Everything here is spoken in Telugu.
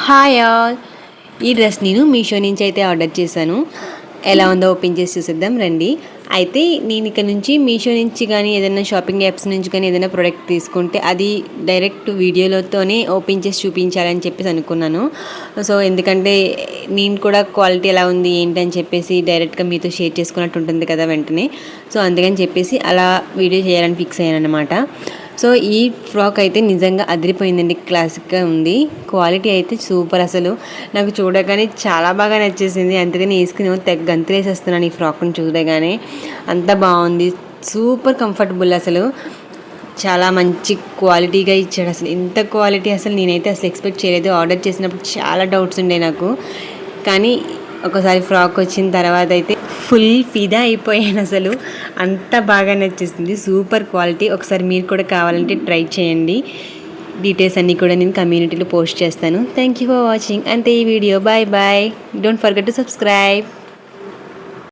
Hi all. ఈ డ్రెస్ నేను మీషో నుంచి అయితే ఆర్డర్ చేశాను. ఎలా ఉందో ఓపెన్ చేసి చూసేద్దాం రండి. అయితే నేను ఇక్కడ నుంచి మీషో నుంచి కానీ ఏదైనా షాపింగ్ యాప్స్ నుంచి కానీ ఏదైనా ప్రోడక్ట్ తీసుకుంటే అది డైరెక్ట్ వీడియోలతోనే ఓపెన్ చేసి చూపించాలని చెప్పేసి అనుకున్నాను. సో ఎందుకంటే నేను కూడా క్వాలిటీ ఎలా ఉంది ఏంటి అని చెప్పేసి డైరెక్ట్గా మీతో షేర్ చేసుకున్నట్టు ఉంటుంది కదా వెంటనే. సో అందుకని చెప్పేసి అలా వీడియో చేయాలని ఫిక్స్ అయ్యాను అనమాట. సో ఈ ఫ్రాక్ అయితే నిజంగా అదిరిపోయిందండి. క్లాసిక్గా ఉంది. క్వాలిటీ అయితే సూపర్. అసలు నాకు చూడగానే చాలా బాగా నచ్చేసింది. అందుకని వేసుకుని తెగ గంతులేసేస్తున్నాను ఈ ఫ్రాక్ని చూడగానే. అంత బాగుంది. Super comfortable. అసలు చాలా మంచి క్వాలిటీగా ఇచ్చాడు. అసలు ఇంత క్వాలిటీ అసలు నేనైతే అసలు ఎక్స్పెక్ట్ చేయలేదు. ఆర్డర్ చేసినప్పుడు చాలా డౌట్స్ ఉండే నాకు. కానీ ఒకసారి ఫ్రాక్ వచ్చిన తర్వాత అయితే ఫుల్ ఫిదా అయిపోయాను. అసలు అంత బాగా నచ్చేసింది. Super quality. ఒకసారి మీరు కూడా కావాలంటే ట్రై చేయండి. డీటెయిల్స్ అన్నీ కూడా నేను కమ్యూనిటీలో పోస్ట్ చేస్తాను. Thank you for watching. అంతే ఈ వీడియో. Bye bye. Don't forget to subscribe.